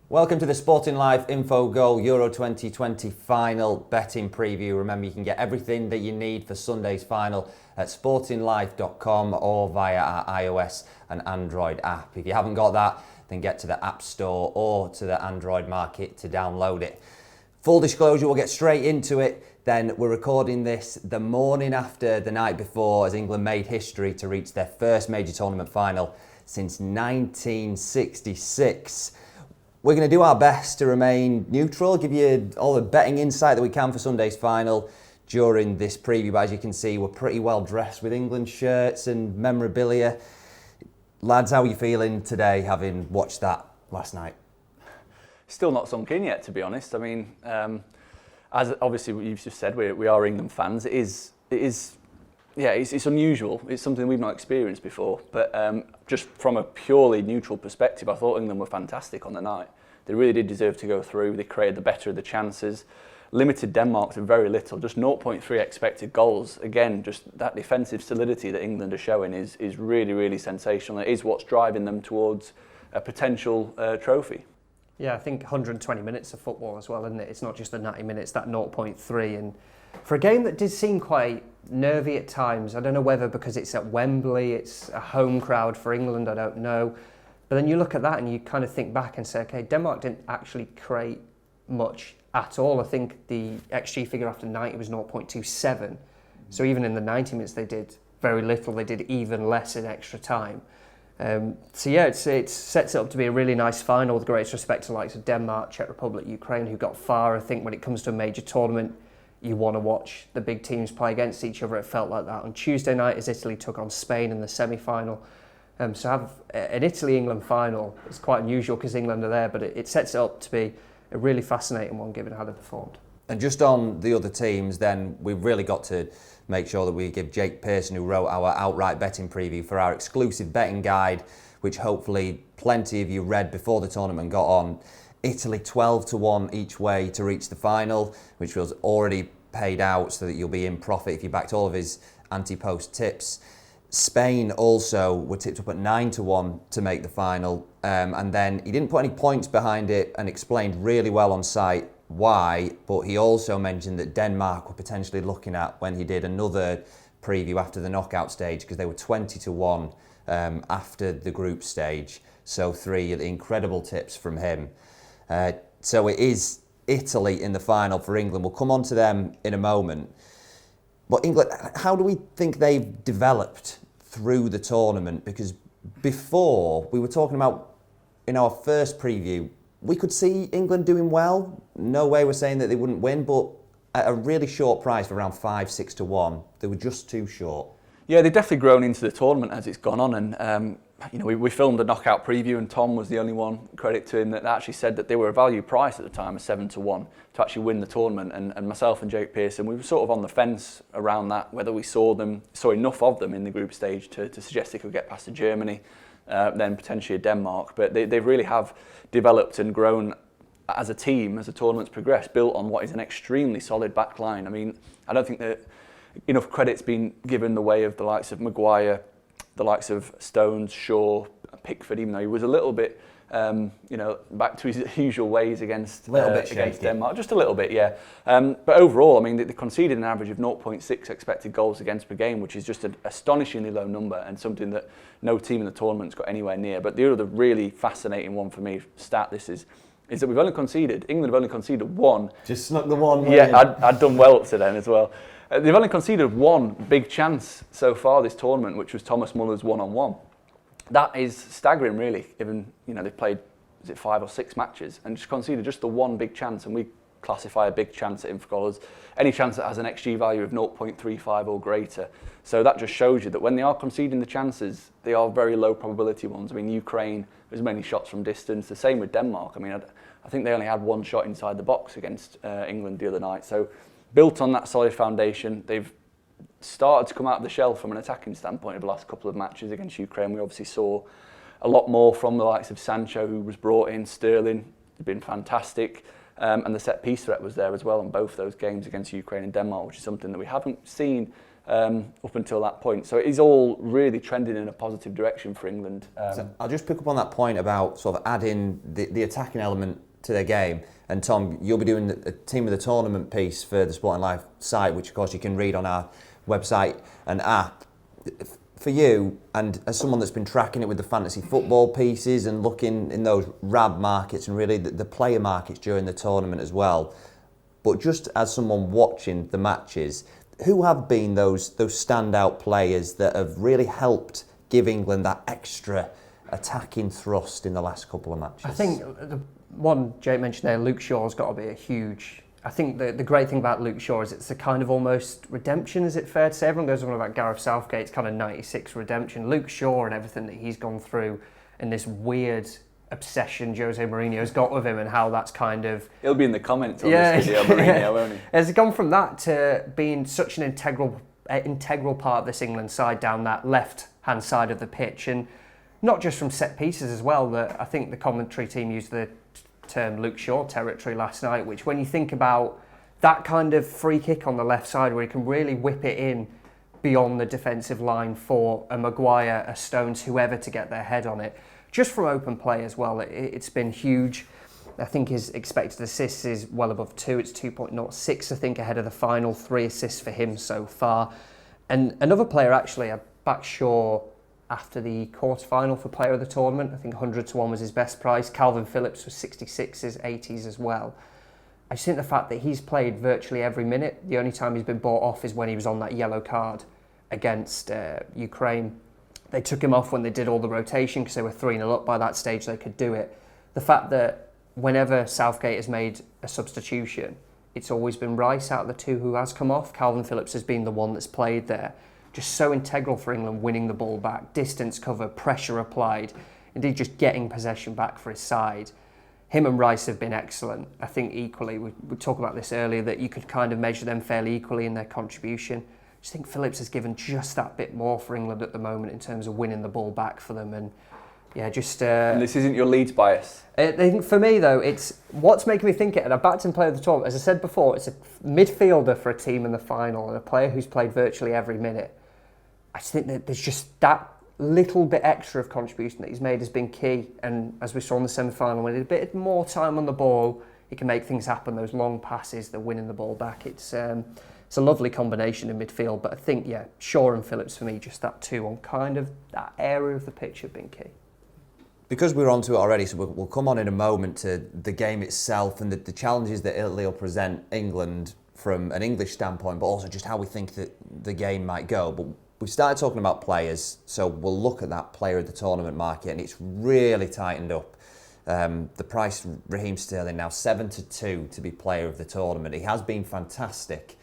Welcome to the Sporting Life Info Goal Euro 2020 final betting preview. Remember, you can get everything that you need for Sunday's final at sportinglife.com or via our iOS and Android app. If you haven't got that, then get to the App Store or to the Android market to download it. Full disclosure, we'll get straight into it. Then we're recording this the morning after the night before as England made history to reach their first major tournament final since 1966. We're going to do our best to remain neutral, give you all the betting insight that we can for Sunday's final during this preview. But as you can see, we're pretty well dressed with England shirts and memorabilia. Lads, how are you feeling today, having watched that last night? Still not sunk in yet, to be honest. I mean, as obviously you've just said, we are England fans. It's unusual. It's something we've not experienced before. But just from a purely neutral perspective, I thought England were fantastic on the night. They really did deserve to go through. They created the better of the chances. Limited Denmark to very little, just 0.3 expected goals. Again, just that defensive solidity that England are showing is really, really sensational. It is what's driving them towards a potential trophy. Yeah, I think 120 minutes of football as well, isn't it? It's not just the 90 minutes, that 0.3. And for a game that did seem quite nervy at times, I don't know whether because it's at Wembley, it's a home crowd for England, I don't know. But then you look at that and you kind of think back and say, okay, Denmark didn't actually create much at all. I think the XG figure after 90 was 0.27. So even in the 90 minutes they did very little. They did even less in extra time. It sets it up to be a really nice final with great respect to the likes of Denmark, Czech Republic, Ukraine, who got far. I think when it comes to a major tournament, you want to watch the big teams play against each other. It felt like that on Tuesday night as Italy took on Spain in the semi-final. So have an Italy-England final is quite unusual because England are there, but it sets it up to be a really fascinating one given how they performed. And just on the other teams, then we've really got to make sure that we give Jake Pearson, who wrote our outright betting preview, for our exclusive betting guide, which hopefully plenty of you read before the tournament got on. Italy 12-1 each way to reach the final, which was already paid out so that you'll be in profit if you backed all of his anti-post tips. Spain also were tipped up at 9-1 to make the final, and then he didn't put any points behind it and explained really well on site why, but he also mentioned that Denmark were potentially looking at when he did another preview after the knockout stage, because they were 20-1 after the group stage. So three incredible tips from him. So it is Italy in the final for England. We'll come on to them in a moment. But England, how do we think they've developed through the tournament? Because before, we were talking about, in our first preview, we could see England doing well. No way we're saying that they wouldn't win, but at a really short price of around 5-6-1, they were just too short. Yeah, they've definitely grown into the tournament as it's gone on, and we filmed a knockout preview, and Tom was the only one, credit to him, that actually said that they were a value price at the time of 7-1 to actually win the tournament. And myself and Jake Pearson, we were sort of on the fence around that, whether we saw enough of them in the group stage to suggest they could get past Germany, then potentially Denmark. But they really have developed and grown as a team as the tournament's progressed, built on what is an extremely solid back line. I mean, I don't think that enough credit's been given the way of the likes of Maguire, the likes of Stones, Shaw, Pickford, even though he was a little bit, back to his usual ways against Denmark. Just a little bit, yeah. But overall, I mean, they conceded an average of 0.6 expected goals against per game, which is just an astonishingly low number and something that no team in the tournament's got anywhere near. But the other really fascinating one for me, is that England have only conceded one. Just snuck the one. Yeah, I'd done well up to then as well. They've only conceded one big chance so far this tournament, which was Thomas Muller's one-on-one. That is staggering, really, given they've played 5 or 6 matches and just conceded just the one big chance. And we classify a big chance at Infocol as any chance that has an XG value of 0.35 or greater. So that just shows you that when they are conceding the chances, they are very low probability ones. I mean, Ukraine, there's many shots from distance. The same with Denmark. I mean, I think they only had one shot inside the box against England the other night. So built on that solid foundation, they've started to come out of the shell from an attacking standpoint over the last couple of matches against Ukraine. We obviously saw a lot more from the likes of Sancho, who was brought in. Sterling has been fantastic. And the set-piece threat was there as well in both those games against Ukraine and Denmark, which is something that we haven't seen up until that point. So it is all really trending in a positive direction for England. So I'll just pick up on that point about sort of adding the attacking element to their game. And Tom, you'll be doing a team of the tournament piece for the Sporting Life site, which of course you can read on our website and app. For you, and as someone that's been tracking it with the fantasy football pieces and looking in those RAB markets and really the player markets during the tournament as well, but just as someone watching the matches, who have been those standout players that have really helped give England that extra attacking thrust in the last couple of matches? I think the one Jake mentioned there, Luke Shaw's got to be a huge... I think the great thing about Luke Shaw is it's a kind of almost redemption, is it fair to say? Everyone goes on about Gareth Southgate's kind of 96 redemption. Luke Shaw and everything that he's gone through and this weird obsession Jose Mourinho's got with him and how that's kind of... He'll be in the comments on this video, Mourinho, won't he? Has gone from that to being such an integral part of this England side down that left-hand side of the pitch, and not just from set pieces as well. That I think the commentary team used the term Luke Shaw territory last night, which when you think about that kind of free kick on the left side where he can really whip it in beyond the defensive line for a Maguire, a Stones, whoever to get their head on it, just from open play as well, it's been huge. I think his expected assists is well above 2, it's 2.06 I think ahead of the final, 3 assists for him so far. And another player actually, I backed Shaw after the quarter-final for player of the tournament. I think 100 to 1 was his best price. Calvin Phillips was 66s, 80s as well. I just think the fact that he's played virtually every minute, the only time he's been bought off is when he was on that yellow card against Ukraine. They took him off when they did all the rotation because they were 3-0 up by that stage, they could do it. The fact that whenever Southgate has made a substitution, it's always been Rice out of the two who has come off. Calvin Phillips has been the one that's played there. Just so integral for England, winning the ball back, distance cover, pressure applied, indeed just getting possession back for his side. Him and Rice have been excellent. I think equally, we talked about this earlier, that you could kind of measure them fairly equally in their contribution. I just think Phillips has given just that bit more for England at the moment in terms of winning the ball back for them. And yeah, just... and this isn't your Leeds bias? I think for me though, it's what's making me think it, and I backed him player of the tournament. As I said before, it's a midfielder for a team in the final and a player who's played virtually every minute. I just think that there's just that little bit extra of contribution that he's made has been key. And as we saw in the semi-final, when he had a bit more time on the ball, he can make things happen. Those long passes, the winning the ball back. It's a lovely combination in midfield. But I think, yeah, Shaw and Phillips for me, just that two on kind of that area of the pitch have been key. Because we're onto it already, so we'll come on in a moment to the game itself and the challenges that it'll present England from an English standpoint, but also just how we think that the game might go. But we've started talking about players, so we'll look at that player of the tournament market, and it's really tightened up. The price, Raheem Sterling now 7-2 to be player of the tournament. He has been fantastic.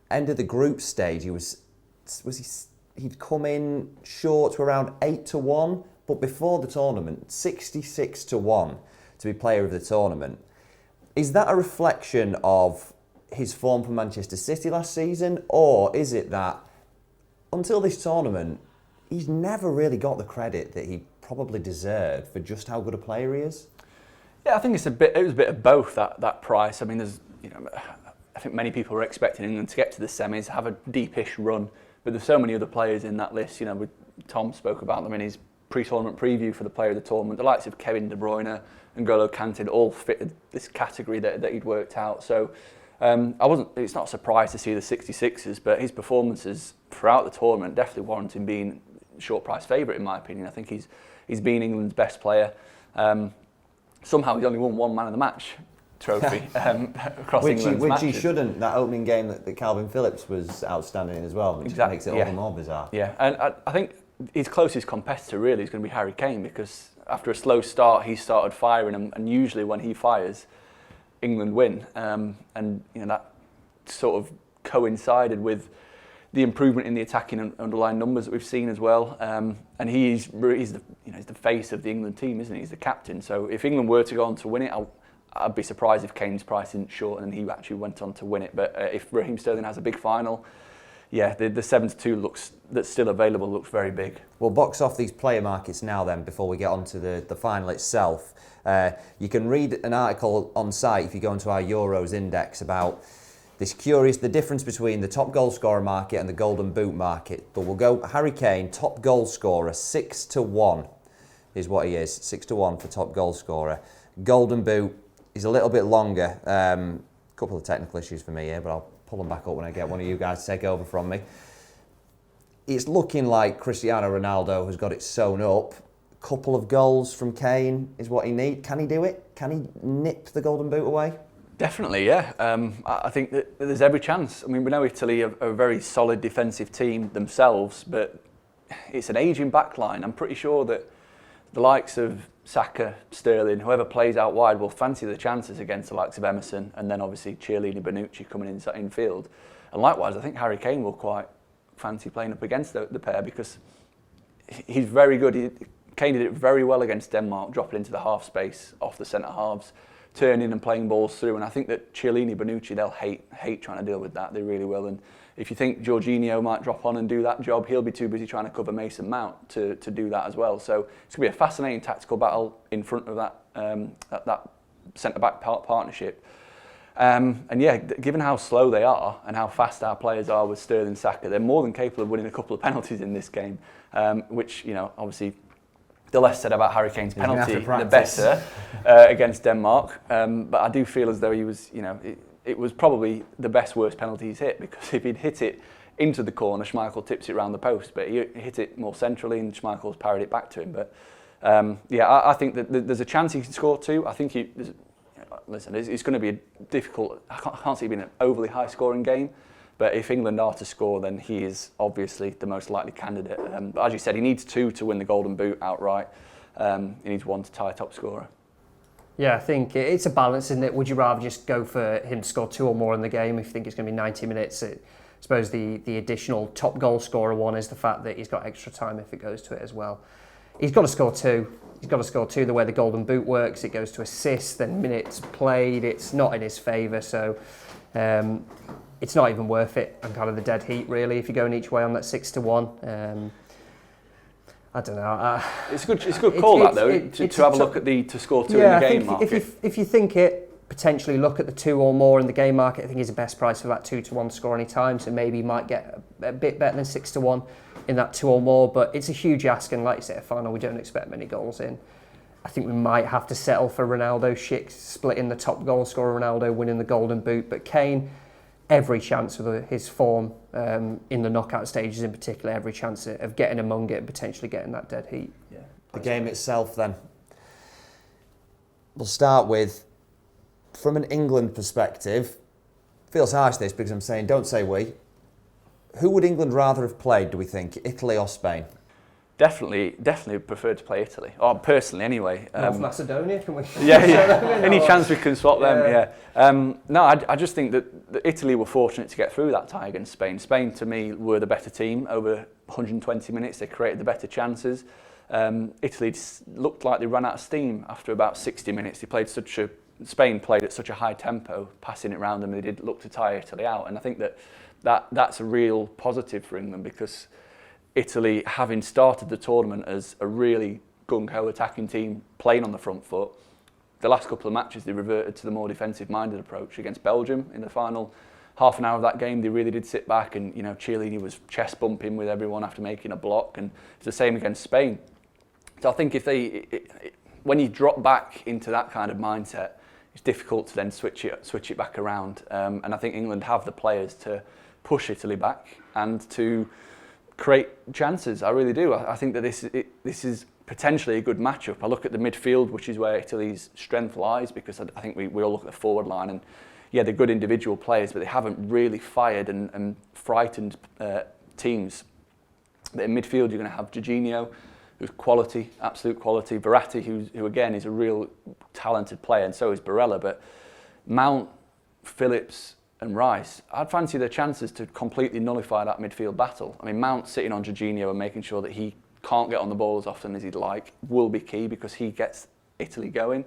End of the group stage, he'd come in short to around 8-1, but before the tournament, 66-1 to be player of the tournament. Is that a reflection of his form for Manchester City last season, or is it that until this tournament, he's never really got the credit that he probably deserved for just how good a player he is? Yeah, I think it was a bit of both, that price. I mean, I think many people were expecting England to get to the semis, have a deepish run, but there's so many other players in that list. Tom spoke about them in his pre-tournament preview for the player of the tournament. The likes of Kevin De Bruyne and N'Golo Kante all fitted this category that he'd worked out. So it's not a surprise to see the 66s, but his performances throughout the tournament definitely warrant him being short price favourite in my opinion. I think he's been England's best player. Somehow he's only won one man of the match trophy across England's matches. Which he shouldn't. That opening game that Calvin Phillips was outstanding in as well, which makes it all the more bizarre. Yeah, and I think his closest competitor really is going to be Harry Kane, because after a slow start he started firing, and usually when he fires, England win, and that sort of coincided with the improvement in the attacking and underlying numbers that we've seen as well. And he's the face of the England team, isn't he? He's the captain. So if England were to go on to win it, I'd be surprised if Kane's price didn't shorten and he actually went on to win it. But if Raheem Sterling has a big final, yeah, the 7-2 that's still available looks very big. We'll box off these player markets now then before we get on to the final itself. You can read an article on site if you go into our Euros index about the difference between the top goal scorer market and the Golden Boot market. But we'll go Harry Kane, top goal scorer, 6-1 is what he is. 6-1 for top goal scorer. Golden Boot is a little bit longer. Couple of technical issues for me here, but I'll pull them back up when I get one of you guys to take over from me. It's looking like Cristiano Ronaldo has got it sewn up. Couple of goals from Kane is what he needs. Can he do it? Can he nip the Golden Boot away? Definitely, yeah. I think that there's every chance. I mean, we know Italy are a very solid defensive team themselves, but it's an ageing backline. I'm pretty sure that the likes of Saka, Sterling, whoever plays out wide will fancy the chances against the likes of Emerson, and then obviously Chiellini, Bonucci coming in field. And likewise, I think Harry Kane will quite fancy playing up against the pair, because he's very good. Kane did it very well against Denmark, dropping into the half space off the centre halves, turning and playing balls through. And I think that Chiellini, Bonucci, they'll hate trying to deal with that. They really will. And if you think Jorginho might drop on and do that job, he'll be too busy trying to cover Mason Mount to do that as well. So it's going to be a fascinating tactical battle in front of that centre-back partnership. And yeah, given how slow they are and how fast our players are with Sterling, Saka, they're more than capable of winning a couple of penalties in this game, which, you know, obviously the less said about Harry Kane's penalty, the better against Denmark. But I do feel as though he was, you know, it was probably the worst penalty he's hit, because if he'd hit it into the corner, Schmeichel tips it around the post, but he hit it more centrally and Schmeichel's parried it back to him. But yeah, I think that there's a chance he can score two. I think it's going to be a difficult. I can't see it being an overly high-scoring game. But if England are to score, then he is obviously the most likely candidate. But as you said, he needs two to win the Golden Boot outright. He needs one to tie top scorer. Yeah, I think it's a balance, isn't it? Would you rather just go for him to score two or more in the game if you think it's going to be 90 minutes? I suppose the additional top goal scorer one is the fact that he's got extra time if it goes to it as well. He's got to score two. He's got to score two. The way the Golden Boot works, it goes to assists, then minutes played. It's not in his favour, so it's not even worth it. And kind of the dead heat, really, if you're going each way on that 6-1. I don't know. It's a good call, to have a look at to score two in the game market. If you think it, potentially look at the two or more in the game market. I think he's the best price for that 2-1 to score any time. So maybe he might get a bit better than 6-1 in that two or more. But it's a huge ask, and like you say, a final, we don't expect many goals in. I think we might have to settle for Ronaldo splitting the top goal scorer, Ronaldo winning the Golden Boot. But Kane, every chance of his form in the knockout stages in particular, every chance of getting among it and potentially getting that dead heat. Yeah. The game itself then. We'll start with, from an England perspective, feels harsh this because I'm saying don't say we. Who would England rather have played, do we think, Italy or Spain? Definitely prefer to play Italy. Or personally, anyway. North Macedonia, can we? Yeah. Any chance we can swap them? Yeah. No, I just think that Italy were fortunate to get through that tie against Spain. Spain, to me, were the better team over 120 minutes. They created the better chances. Italy looked like they ran out of steam after about 60 minutes. Spain played at such a high tempo, passing it around them. They did look to tire Italy out, and I think that's a real positive for England, because Italy, having started the tournament as a really gung-ho attacking team playing on the front foot, the last couple of matches they reverted to the more defensive-minded approach. Against Belgium in the final half an hour of that game, they really did sit back, and Chiellini was chest bumping with everyone after making a block, and it's the same against Spain. So I think when you drop back into that kind of mindset, it's difficult to then switch it back around. And I think England have the players to push Italy back and to create chances. I really do. I think that this is potentially a good matchup. I look at the midfield, which is where Italy's strength lies, because I think we all look at the forward line, and yeah, they're good individual players, but they haven't really fired and frightened teams. But in midfield, you're going to have Jorginho, who's quality, absolute quality. Verratti, who again is a real talented player, and so is Barella. But Mount, Phillips, and Rice, I'd fancy their chances to completely nullify that midfield battle. I mean, Mount sitting on Jorginho and making sure that he can't get on the ball as often as he'd like will be key, because he gets Italy going.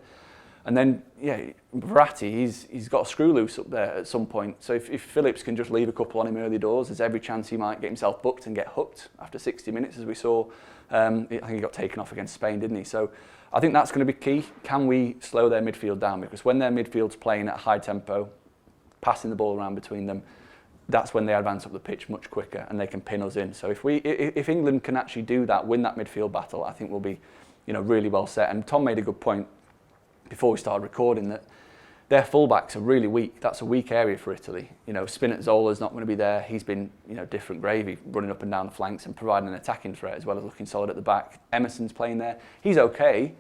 And then, yeah, Verratti, he's got a screw loose up there at some point. So if Phillips can just leave a couple on him early doors, there's every chance he might get himself booked and get hooked after 60 minutes, as we saw. I think he got taken off against Spain, didn't he? So I think that's going to be key. Can we slow their midfield down? Because when their midfield's playing at a high tempo, passing the ball around between them, that's when they advance up the pitch much quicker and they can pin us in. So if England can actually do that, win that midfield battle, I think we'll be, really well set. And Tom made a good point before we started recording that their fullbacks are really weak. That's a weak area for Italy. Spinazzola's not going to be there. He's been, different gravy, running up and down the flanks and providing an attacking threat as well as looking solid at the back. Emerson's playing there. He's okay,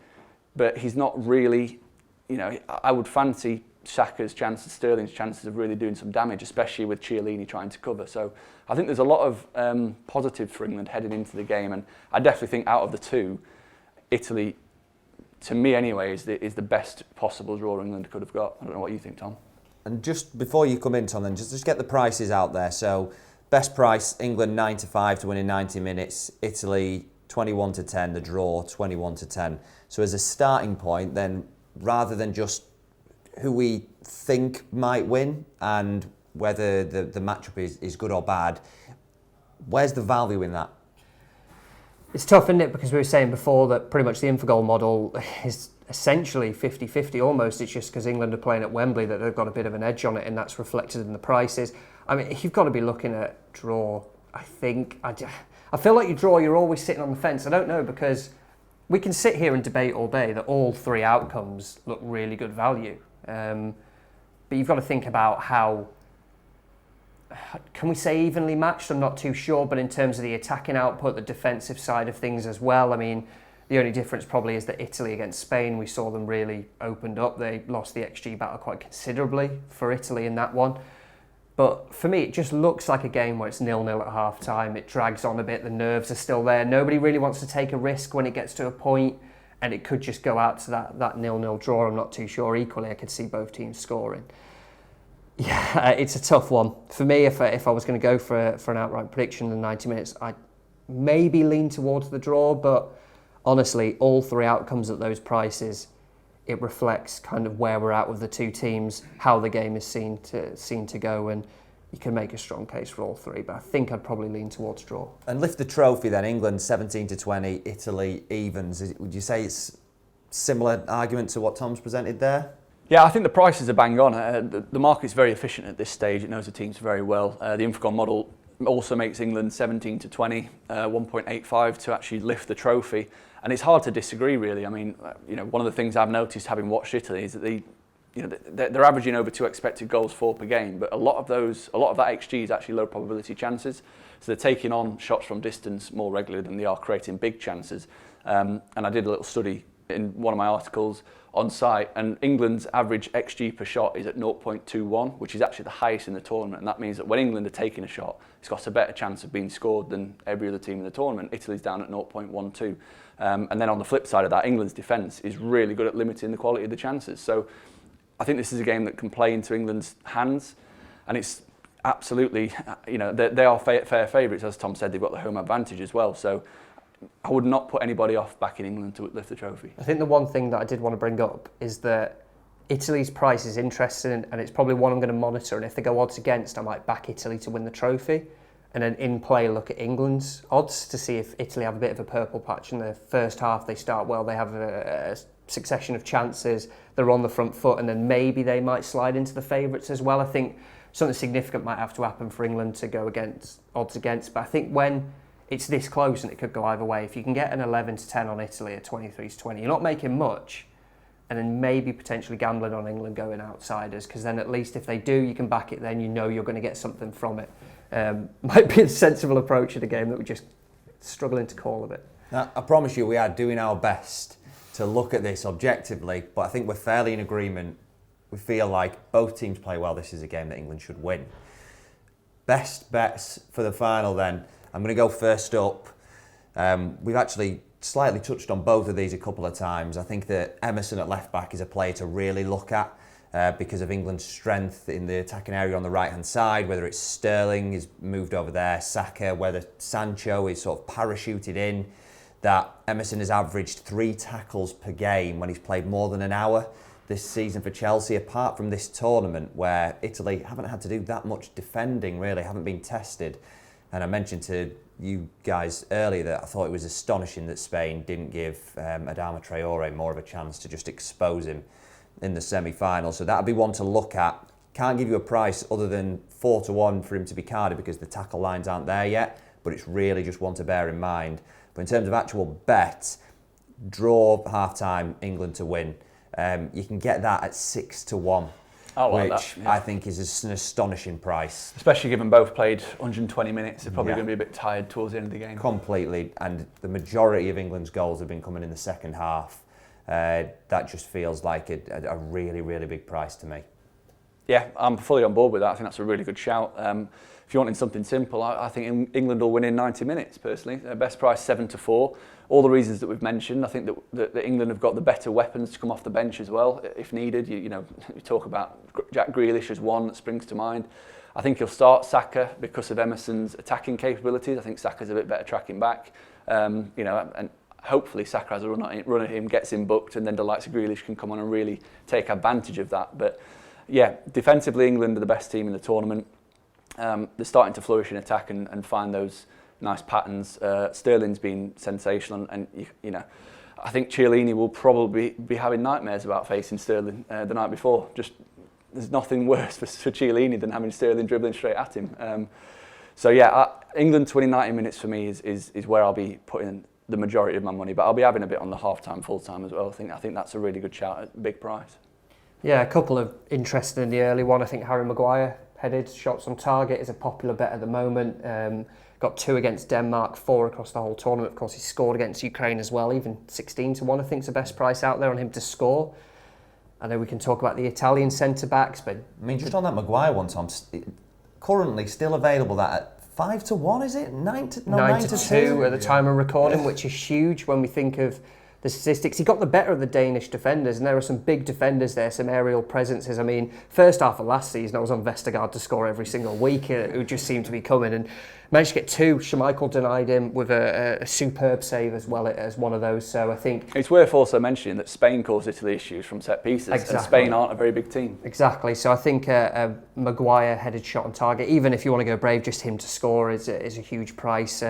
but he's not really, I would fancy Saka's chances, Sterling's chances of really doing some damage, especially with Chiellini trying to cover. So I think there's a lot of positives for England heading into the game, and I definitely think out of the two, Italy, to me anyway, is the best possible draw England could have got. I don't know what you think, Tom. And just before you come in, Tom, then just get the prices out there. So best price, England 9-5 to win in 90 minutes, Italy 21-10, the draw 21-10. So as a starting point, then rather than just who we think might win and whether the matchup is good or bad, where's the value in that? It's tough, isn't it? Because we were saying before that pretty much the Infogol model is essentially 50-50 almost. It's just because England are playing at Wembley that they've got a bit of an edge on it, and that's reflected in the prices. I mean, you've got to be looking at draw, I think. I feel like you draw, you're always sitting on the fence. I don't know, because we can sit here and debate all day that all three outcomes look really good value. But you've got to think about how, can we say evenly matched? I'm not too sure, but in terms of the attacking output, the defensive side of things as well, I mean, the only difference probably is that Italy against Spain, we saw them really opened up. They lost the XG battle quite considerably for Italy in that one. But for me, it just looks like a game where it's 0-0 at half-time. It drags on a bit, the nerves are still there. Nobody really wants to take a risk when it gets to a point, and it could just go out to that 0-0 draw. I'm not too sure. Equally, I could see both teams scoring. Yeah, it's a tough one. For me, if I was going to go for an outright prediction in the 90 minutes, I'd maybe lean towards the draw, but honestly, all three outcomes at those prices, it reflects kind of where we're at with the two teams, how the game is seen to go, and you can make a strong case for all three, but I think I'd probably lean towards draw. And lift the trophy then, England 17-20, Italy evens. Would you say it's similar argument to what Tom's presented there? Yeah, I think the prices are bang on. The market's very efficient at this stage. It knows the teams very well. The Infocom model also makes England 17-20, 1.85 to actually lift the trophy. And it's hard to disagree, really. I mean, one of the things I've noticed having watched Italy is that they're averaging over 2 expected goals for per game, but a lot of that XG is actually low probability chances. So they're taking on shots from distance more regularly than they are creating big chances. And I did a little study in one of my articles on site, and England's average XG per shot is at 0.21, which is actually the highest in the tournament. And that means that when England are taking a shot, it's got a better chance of being scored than every other team in the tournament. Italy's down at 0.12. And then on the flip side of that, England's defence is really good at limiting the quality of the chances. So I think this is a game that can play into England's hands, and it's absolutely, they are fair favourites. As Tom said, they've got the home advantage as well. So I would not put anybody off backing England to lift the trophy. I think the one thing that I did want to bring up is that Italy's price is interesting, and it's probably one I'm going to monitor, and if they go odds against, I might back Italy to win the trophy, and then in play look at England's odds to see if Italy have a bit of a purple patch. In the first half they start well, they have a succession of chances, they're on the front foot, and then maybe they might slide into the favourites as well. I think something significant might have to happen for England to go against odds against, but I think when it's this close and it could go either way, if you can get an 11-10 on Italy at 23-20, you're not making much, and then maybe potentially gambling on England going outsiders, because then at least if they do, you can back it, then you know you're going to get something from it. Might be a sensible approach to the game that we're just struggling to call a bit. Now, I promise you we are doing our best to look at this objectively, but I think we're fairly in agreement. We feel like both teams play well. This is a game that England should win. Best bets for the final then. I'm going to go first up. We've actually slightly touched on both of these a couple of times. I think that Emerson at left back is a player to really look at because of England's strength in the attacking area on the right-hand side, whether it's Sterling is moved over there, Saka, whether Sancho is sort of parachuted in, that Emerson has averaged 3 tackles per game when he's played more than an hour this season for Chelsea, apart from this tournament where Italy haven't had to do that much defending, really, haven't been tested. And I mentioned to you guys earlier that I thought it was astonishing that Spain didn't give Adama Traore more of a chance to just expose him in the semi-final. So that'll be one to look at. Can't give you a price other than 4-1 for him to be carded because the tackle lines aren't there yet, but it's really just one to bear in mind. But in terms of actual bet, draw half-time, England to win. You can get that at 6-1. Which I think is an astonishing price. Especially given both played 120 minutes, they're probably going to be a bit tired towards the end of the game. Completely, and the majority of England's goals have been coming in the second half. That just feels like a really, really big price to me. Yeah, I'm fully on board with that. I think that's a really good shout. If you're wanting something simple, I think England will win in 90 minutes, personally. Their best price, 7-4. All the reasons that we've mentioned. I think that England have got the better weapons to come off the bench as well, if needed. You talk about Jack Grealish as one that springs to mind. I think he'll start Saka because of Emerson's attacking capabilities. I think Saka's a bit better tracking back. And hopefully Saka has a run at him, gets him booked, and then the likes of Grealish can come on and really take advantage of that. But yeah, defensively, England are the best team in the tournament. They're starting to flourish in attack and find those nice patterns. Sterling's been sensational, and I think Chiellini will probably be having nightmares about facing Sterling the night before. Just there's nothing worse for Chiellini than having Sterling dribbling straight at him. England 90 minutes for me is where I'll be putting the majority of my money, but I'll be having a bit on the half-time, full-time as well. I think that's a really good shout at big price. Yeah, a couple of interesting in the early one. I think Harry Maguire headed shots on target is a popular bet at the moment. Got 2 against Denmark, 4 across the whole tournament. Of course, he scored against Ukraine as well. Even 16-1, I think, is the best price out there on him to score. I know we can talk about the Italian centre-backs, but... I mean, just on that Maguire one, Tom, currently still available that at 5-1, is it? 9-2 at the time of recording, which is huge when we think of the statistics. He got the better of the Danish defenders, and there are some big defenders there, some aerial presences. I mean, first half of last season, I was on Vestergaard to score every single week, who just seemed to be coming, and managed to get 2. Schmeichel denied him with a superb save as well as one of those. So I think it's worth also mentioning that Spain caused Italy issues from set pieces, and Spain aren't a very big team. Exactly. So I think a Maguire headed shot on target, even if you want to go brave, just him to score is a huge price.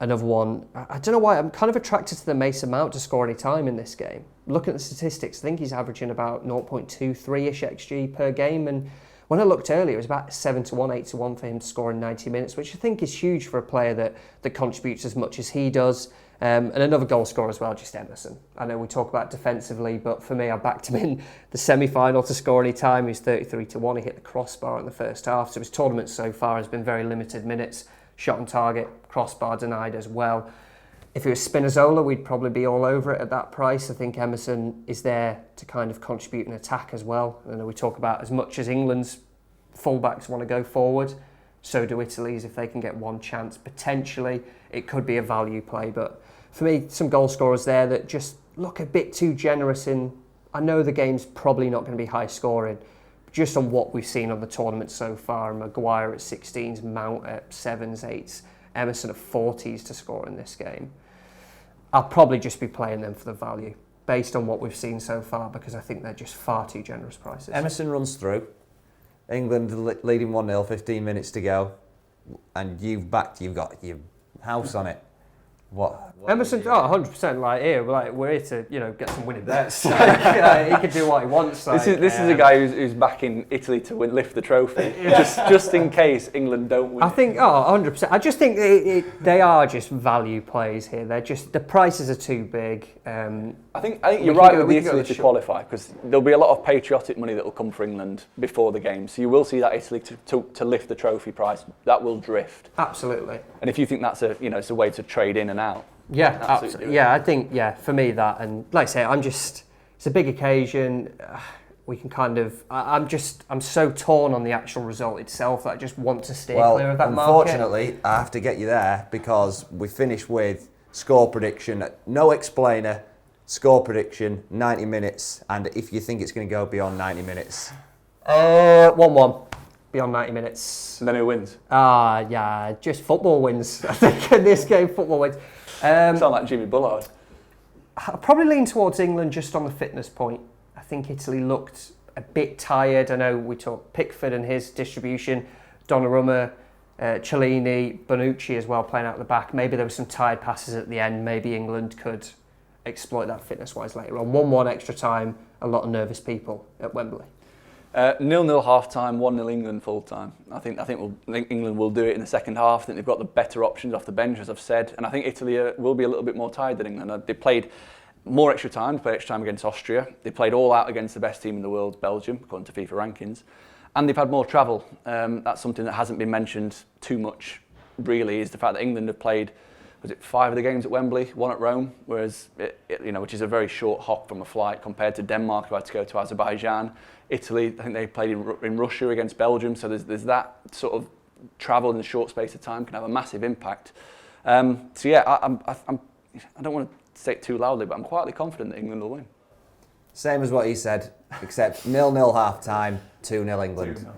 Another one, I don't know why, I'm kind of attracted to the Mason Mount to score any time in this game. Looking at the statistics, I think he's averaging about 0.23-ish XG per game, and when I looked earlier, it was about 7-1, 8-1 for him to score in 90 minutes, which I think is huge for a player that contributes as much as he does. And another goal scorer as well, just Emerson. I know we talk about defensively, but for me, I backed him in the semi-final to score any time. He was 33-1, he hit the crossbar in the first half, so his tournament so far has been very limited minutes. Shot on target, crossbar denied as well. If it was Spinazzola, we'd probably be all over it at that price. I think Emerson is there to kind of contribute in attack as well. I know we talk about as much as England's fullbacks want to go forward, so do Italy's if they can get one chance. Potentially, it could be a value play, but for me, some goal scorers there that just look a bit too generous in. I know the game's probably not going to be high scoring, just on what we've seen on the tournament so far. Maguire at 16s, Mount at 7s, 8s, Emerson at 40s to score in this game. I'll probably just be playing them for the value based on what we've seen so far, because I think they're just far too generous prices. Emerson runs through. England leading 1-0, 15 minutes to go, and you've got your house on it. What Emerson? 100%. Like here, we're here to get some winning bets. He can do what he wants. This is a guy who's backing Italy to lift the trophy, just in case England don't win. I think 100%. I just think they are just value plays here. They're just the prices are too big. I think you're right with the Italy to qualify, because there'll be a lot of patriotic money that will come for England before the game. So you will see that Italy to lift the trophy price. That will drift. Absolutely. And if you think that's it's a way to trade in and out. Yeah, absolutely. Yeah, I think for me that, and like I say, it's a big occasion. We can kind of, I'm so torn on the actual result itself that I just want to steer clear of that market. Unfortunately, I have to get you there because we finish with score prediction, no explainer, score prediction, 90 minutes, and if you think it's going to go beyond 90 minutes. 1-1. Beyond 90 minutes. And then who wins? Yeah, just football wins. I think in this game, football wins. Sound like Jimmy Bullard. I'll probably lean towards England just on the fitness point. I think Italy looked a bit tired. I know we talked Pickford and his distribution, Donnarumma, Chiellini, Bonucci as well playing out the back. Maybe there were some tired passes at the end. Maybe England could exploit that fitness-wise later on. 1-1 extra time, a lot of nervous people at Wembley. 0-0 half time, 1-0 England full time. I think England will do it in the second half. I think they've got the better options off the bench, as I've said, and I think Italy will be a little bit more tired than England. They played more extra time. They played extra time against Austria. They played all out against the best team in the world, Belgium, according to FIFA rankings, and they've had more travel. That's something that hasn't been mentioned too much. Really, is the fact that England have played, was it 5 of the games at Wembley, 1 at Rome, whereas which is a very short hop from a flight compared to Denmark, who had to go to Azerbaijan. Italy, I think they played in Russia against Belgium, so there's that sort of travel in a short space of time can have a massive impact. So yeah, I don't want to say it too loudly, but I'm quietly confident that England will win. Same as what he said, except 0-0 half time, 2-0 England. 2-0.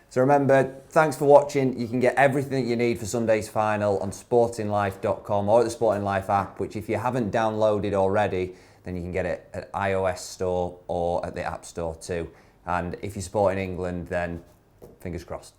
So remember, thanks for watching. You can get everything that you need for Sunday's final on sportinglife.com or at the Sporting Life app, which if you haven't downloaded already, then you can get it at iOS store or at the App Store too. And if you're supporting England, then fingers crossed.